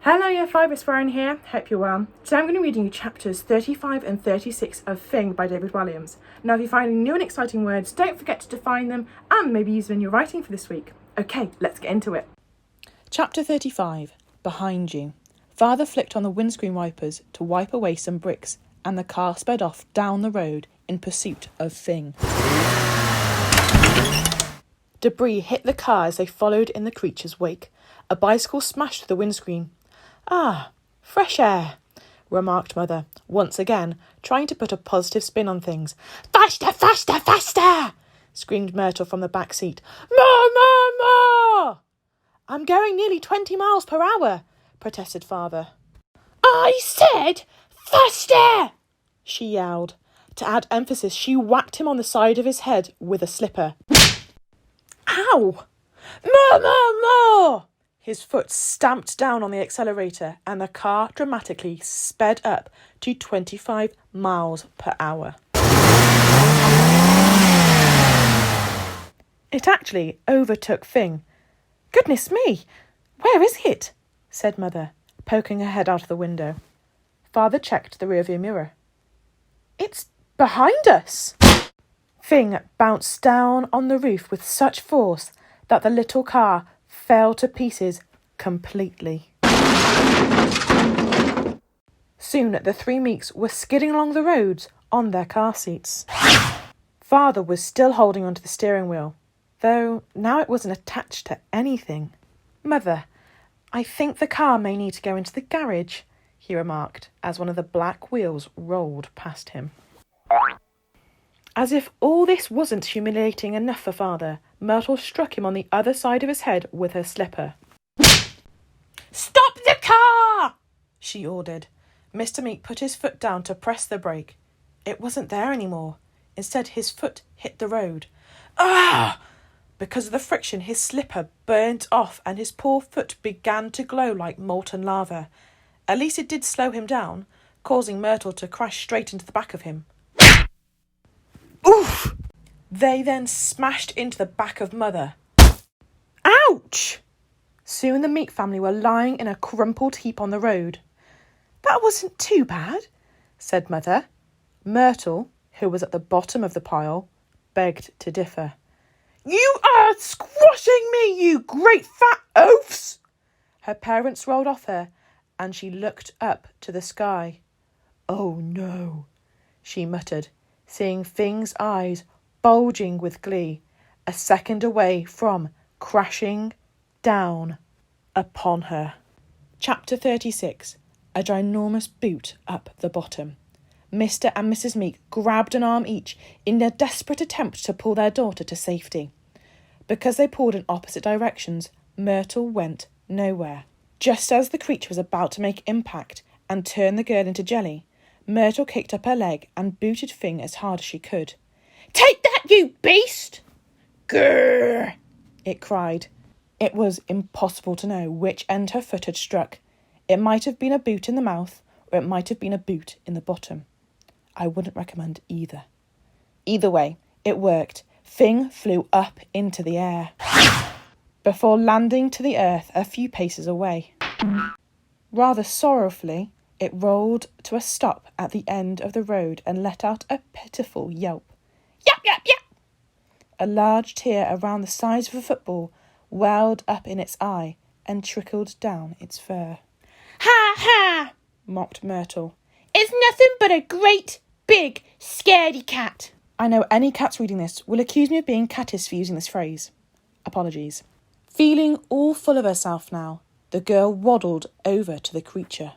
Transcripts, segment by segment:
Hello Year 5, it's Fran here, hope you're well. Today I'm going to be reading you chapters 35 and 36 of Fing by David Walliams. Now if you find any new and exciting words, don't forget to define them and maybe use them in your writing for this week. Okay, let's get into it. Chapter 35. Behind you. Father flicked on the windscreen wipers to wipe away some bricks, and the car sped off down the road in pursuit of Fing. Debris hit the car as they followed in the creature's wake. A bicycle smashed through the windscreen. "Ah, fresh air," remarked Mother, once again, trying to put a positive spin on things. "Faster, faster, faster!" screamed Myrtle from the back seat. "More, more, more!" "I'm going nearly 20 miles per hour, protested Father. "I said faster!" she yelled. To add emphasis, she whacked him on the side of his head with a slipper. "Ow! More, more, more!" His foot stamped down on the accelerator and the car dramatically sped up to 25 miles per hour. It actually overtook Fing. "Goodness me, where is it?" said Mother, poking her head out of the window. Father checked the rearview mirror. "It's behind us!" Fing bounced down on the roof with such force that the little car fell to pieces completely. Soon the three Meeks were skidding along the roads on their car seats. Father was still holding onto the steering wheel, though now it wasn't attached to anything. "Mother, I think the car may need to go into the garage," he remarked as one of the black wheels rolled past him. As if all this wasn't humiliating enough for Father, Myrtle struck him on the other side of his head with her slipper. "Stop the car!" she ordered. Mr. Meek put his foot down to press the brake. It wasn't there anymore. Instead, his foot hit the road. "Ah!" Because of the friction, his slipper burnt off and his poor foot began to glow like molten lava. At least it did slow him down, causing Myrtle to crash straight into the back of him. Oof! They then smashed into the back of Mother. Ouch! Soon the Meek family were lying in a crumpled heap on the road. "That wasn't too bad," said Mother. Myrtle, who was at the bottom of the pile, begged to differ. "You are squashing me, you great fat oafs!" Her parents rolled off her, and she looked up to the sky. "Oh no," she muttered, seeing Fing's eyes bulging with glee, a second away from crashing down upon her. Chapter 36. A ginormous boot up the bottom. Mr. and Mrs. Meek grabbed an arm each in a desperate attempt to pull their daughter to safety. Because they pulled in opposite directions, Myrtle went nowhere. Just as the creature was about to make impact and turn the girl into jelly, Myrtle kicked up her leg and booted Fing as hard as she could. "Take that, you beast!" "Grrr!" it cried. It was impossible to know which end her foot had struck. It might have been a boot in the mouth, or it might have been a boot in the bottom. I wouldn't recommend either. Either way, it worked. Fing flew up into the air, before landing to the earth a few paces away. Rather sorrowfully, it rolled to a stop at the end of the road and let out a pitiful yelp. Yap, yap, yap! A large tear around the size of a football welled up in its eye and trickled down its fur. "Ha, ha!" mocked Myrtle. "It's nothing but a great, big, scaredy cat." I know any cats reading this will accuse me of being cattish for using this phrase. Apologies. Feeling all full of herself now, the girl waddled over to the creature.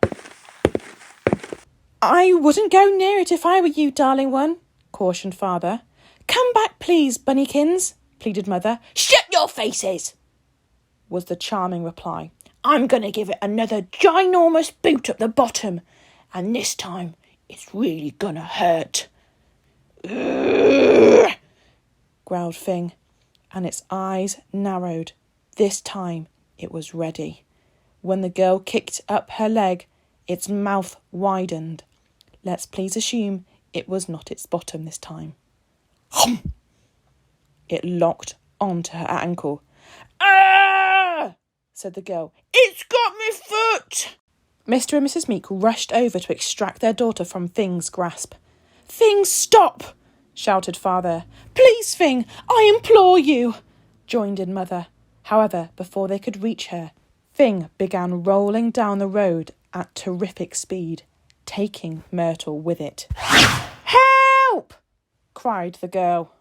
"I wouldn't go near it if I were you, darling one," cautioned Father. "Come back, please, bunnykins," pleaded Mother. "Shut your faces," was the charming reply. "I'm going to give it another ginormous boot at the bottom, and this time it's really going to hurt." "Urgh!" growled Fing, and its eyes narrowed. This time it was ready. When the girl kicked up her leg, its mouth widened. Let's please assume it was not its bottom this time. It locked onto her ankle. "Ah!" said the girl. "It's got me foot!" Mr. and Mrs. Meek rushed over to extract their daughter from Fing's grasp. "Fing, stop!" shouted Father. "Please, Fing, I implore you!" joined in Mother. However, before they could reach her, Fing began rolling down the road at terrific speed, taking Myrtle with it. "Help!" cried the girl.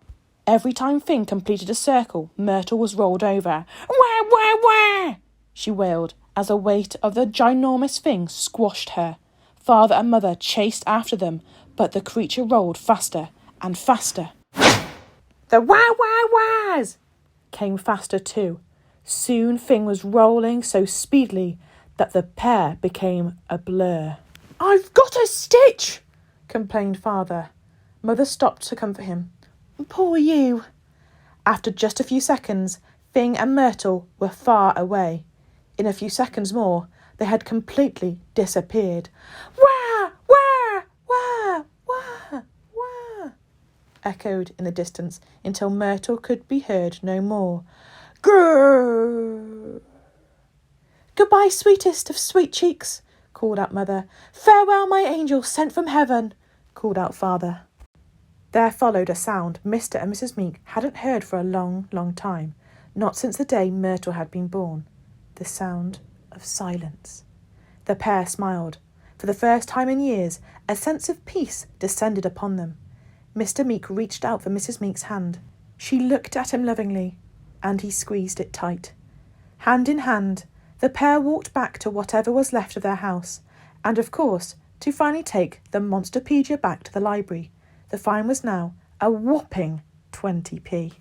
Every time Fing completed a circle, Myrtle was rolled over. "Wah, wah, wah!" she wailed, as the weight of the ginormous Fing squashed her. Father and Mother chased after them, but the creature rolled faster and faster. The wah, wah, wahs came faster too. Soon Fing was rolling so speedily that the pair became a blur. "I've got a stitch," complained Father. Mother stopped to comfort him. "Poor you." After just a few seconds, Fing and Myrtle were far away. In a few seconds more, they had completely disappeared. "Wah, wah, wah, wah, wah," echoed in the distance until Myrtle could be heard no more. Grrr. "Goodbye, sweetest of sweet cheeks," called out Mother. "Farewell, my angel sent from heaven," called out Father. There followed a sound Mr. and Mrs. Meek hadn't heard for a long, long time, not since the day Myrtle had been born. The sound of silence. The pair smiled. For the first time in years, a sense of peace descended upon them. Mr. Meek reached out for Mrs. Meek's hand. She looked at him lovingly, and he squeezed it tight. Hand in hand, the pair walked back to whatever was left of their house, and of course, to finally take the Monsterpedia back to the library. The fine was now a whopping 20p.